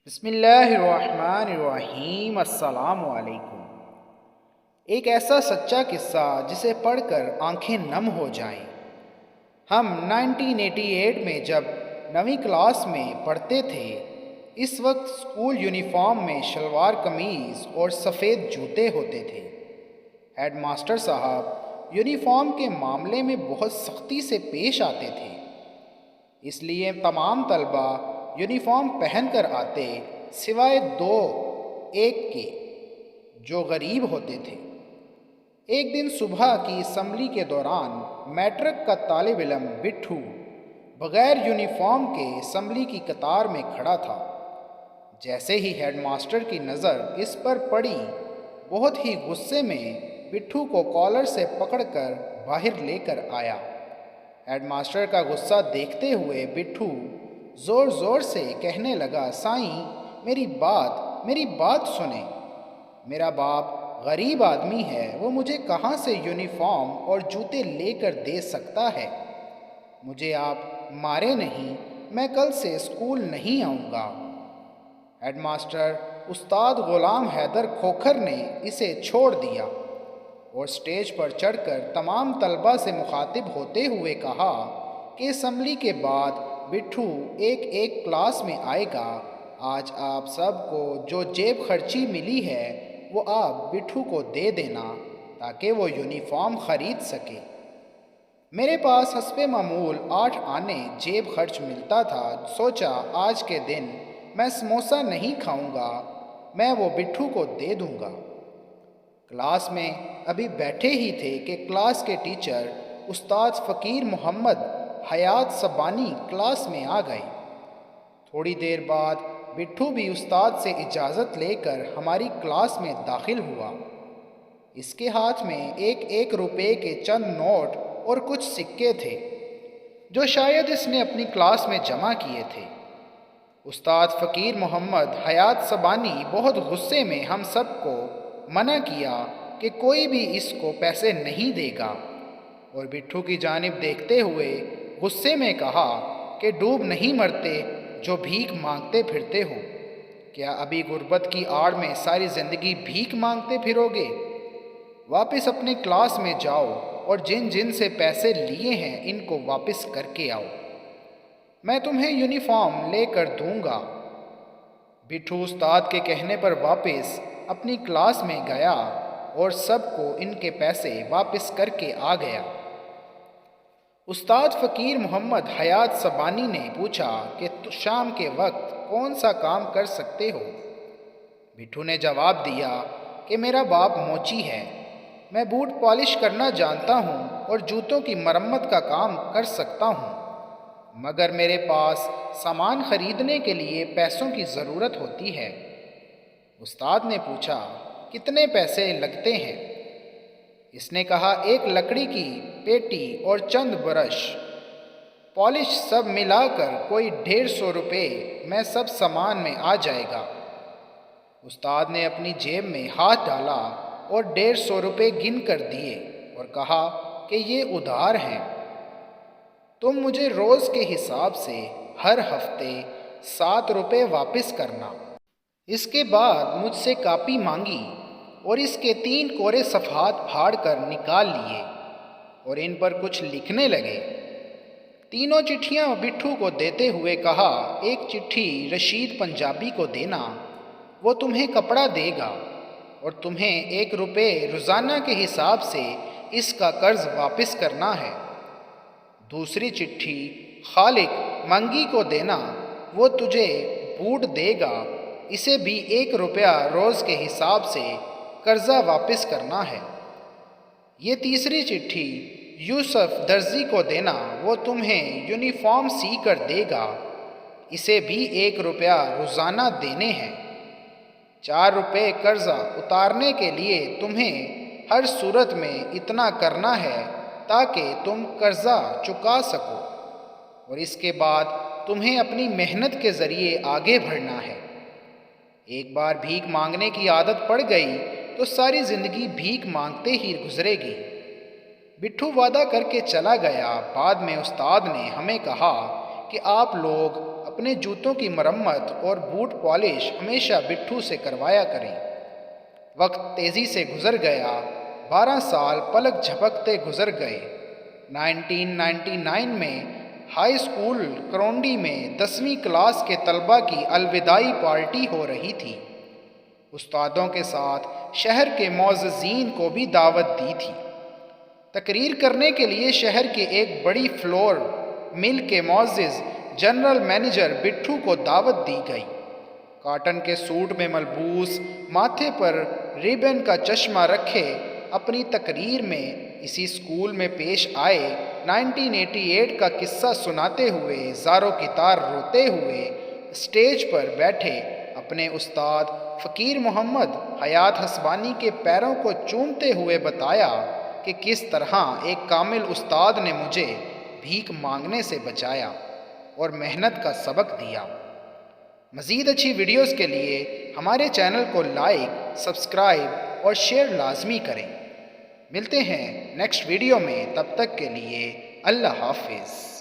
بسم اللہ الرحمن الرحیم۔ السلام علیکم۔ ایک ایسا سچا قصہ جسے پڑھ کر آنکھیں نم ہو جائیں۔ ہم 1988 میں جب 9ویں کلاس میں پڑھتے تھے، اس وقت اسکول یونیفارم میں شلوار قمیض اور سفید جوتے ہوتے تھے۔ ہیڈ ماسٹر صاحب یونیفارم کے معاملے میں بہت سختی سے پیش آتے تھے، اس لیے تمام طلبہ یونیفارم پہن کر آتے سوائے ایک کے جو غریب ہوتے تھے۔ ایک دن صبح کی اسمبلی کے دوران میٹرک کا طالب علم بٹھو بغیر یونیفارم کے اسمبلی کی قطار میں کھڑا تھا۔ جیسے ہی ہیڈ ماسٹر کی نظر اس پر پڑی، بہت ہی غصے میں بٹھو کو کالر سے پکڑ کر باہر لے کر آیا۔ ہیڈ ماسٹر کا غصہ دیکھتے ہوئے بٹھو زور زور سے کہنے لگا، سائیں میری بات سنیں۔ میرا باپ غریب آدمی ہے، وہ مجھے کہاں سے یونیفارم اور جوتے لے کر دے سکتا ہے؟ مجھے آپ مارے نہیں، میں کل سے اسکول نہیں آؤں گا۔ ہیڈ ماسٹر استاد غلام حیدر کھوکھر نے اسے چھوڑ دیا اور اسٹیج پر چڑھ کر تمام طلبہ سے مخاطب ہوتے ہوئے کہا کہ اسمبلی کے بعد بٹھو ایک کلاس میں آئے گا۔ آج آپ سب کو جو جیب خرچی ملی ہے وہ آپ بٹھو کو دے دینا تاکہ وہ یونیفارم خرید سکے۔ میرے پاس حسب معمول 8 آنے جیب خرچ ملتا تھا، سوچا آج کے دن میں سموسہ نہیں کھاؤں گا، میں وہ بٹھو کو دے دوں گا۔ کلاس میں ابھی بیٹھے ہی تھے کہ کلاس کے ٹیچر استاد فقیر محمد حیات سبانی کلاس میں آ گئے۔ تھوڑی دیر بعد بٹھو بھی استاد سے اجازت لے کر ہماری کلاس میں داخل ہوا۔ اس کے ہاتھ میں ایک روپے کے چند نوٹ اور کچھ سکے تھے جو شاید اس نے اپنی کلاس میں جمع کیے تھے۔ استاد فقیر محمد حیات سبانی بہت غصے میں ہم سب کو منع کیا کہ کوئی بھی اس کو پیسے نہیں دے گا، اور بٹھو کی جانب دیکھتے ہوئے غصے میں کہا کہ ڈوب نہیں مرتے جو بھیک مانگتے پھرتے ہو، کیا ابھی غربت کی آڑ میں ساری زندگی بھیک مانگتے پھرو گے؟ واپس اپنے کلاس میں جاؤ اور جن سے پیسے لیے ہیں ان کو واپس کر کے آؤ، میں تمہیں یونیفارم لے کر دوں گا۔ بٹھو استاد کے کہنے پر واپس اپنی کلاس میں گیا اور سب کو ان کے پیسے واپس کر کے آ گیا۔ استاد فقیر محمد حیات سبانی نے پوچھا کہ شام کے وقت کون سا کام کر سکتے ہو؟ بٹھو نے جواب دیا کہ میرا باپ موچی ہے، میں بوٹ پالش کرنا جانتا ہوں اور جوتوں کی مرمت کا کام کر سکتا ہوں، مگر میرے پاس سامان خریدنے کے لیے پیسوں کی ضرورت ہوتی ہے۔ استاد نے پوچھا کتنے پیسے لگتے ہیں؟ اس نے کہا ایک لکڑی کی پیٹی اور چند برش پالش سب ملا کر کوئی 150 روپے میں سب سامان میں آ جائے گا۔ استاد نے اپنی جیب میں ہاتھ ڈالا اور 150 روپے گن کر دیے اور کہا کہ یہ ادھار ہیں، تم مجھے روز کے حساب سے ہر ہفتے 7 روپے واپس کرنا۔ اس کے بعد مجھ سے کاپی مانگی اور اس کے 3 کورے صفحات پھاڑ کر نکال لیے اور ان پر کچھ لکھنے لگے۔ تینوں چٹھیاں بٹھو کو دیتے ہوئے کہا ایک چٹھی رشید پنجابی کو دینا، وہ تمہیں کپڑا دے گا اور تمہیں 1 روپے روزانہ کے حساب سے اس کا قرض واپس کرنا ہے۔ دوسری چٹھی خالق منگی کو دینا، وہ تجھے بوٹ دے گا، اسے بھی 1 روپیہ روز کے حساب سے قرضہ واپس کرنا ہے۔ یہ تیسری چٹھی یوسف درزی کو دینا، وہ تمہیں یونیفارم سی کر دے گا، اسے بھی 1 روپیہ روزانہ دینے ہیں۔ 4 روپے قرضہ اتارنے کے لیے تمہیں ہر صورت میں اتنا کرنا ہے تاکہ تم قرضہ چکا سکو، اور اس کے بعد تمہیں اپنی محنت کے ذریعے آگے بڑھنا ہے۔ ایک بار بھیک مانگنے کی عادت پڑ گئی تو ساری زندگی بھیک مانگتے ہی گزرے گی۔ بٹھو وعدہ کر کے چلا گیا۔ بعد میں استاد نے ہمیں کہا کہ آپ لوگ اپنے جوتوں کی مرمت اور بوٹ پالش ہمیشہ بٹھو سے کروایا کریں۔ وقت تیزی سے گزر گیا، 12 سال پلک جھپکتے گزر گئے۔ 1999 میں ہائی اسکول کرونڈی میں 10ویں کلاس کے طلباء کی الوداعی پارٹی ہو رہی تھی۔ استادوں کے ساتھ شہر کے معززین کو بھی دعوت دی تھی۔ تقریر کرنے کے لیے شہر کے ایک بڑی فلور مل کے معزز جنرل مینیجر بٹھو کو دعوت دی گئی۔ کاٹن کے سوٹ میں ملبوس، ماتھے پر ریبن کا چشمہ رکھے اپنی تقریر میں اسی اسکول میں پیش آئے 1988 کا قصہ سناتے ہوئے زاروں کی طار روتے ہوئے اسٹیج پر بیٹھے اپنے استاد فقیر محمد حیات حسبانی کے پیروں کو چومتے ہوئے بتایا کہ کس طرح ایک کامل استاد نے مجھے بھیک مانگنے سے بچایا اور محنت کا سبق دیا۔ مزید اچھی ویڈیوز کے لیے ہمارے چینل کو لائک، سبسکرائب اور شیئر لازمی کریں۔ ملتے ہیں نیکسٹ ویڈیو میں، تب تک کے لیے اللہ حافظ۔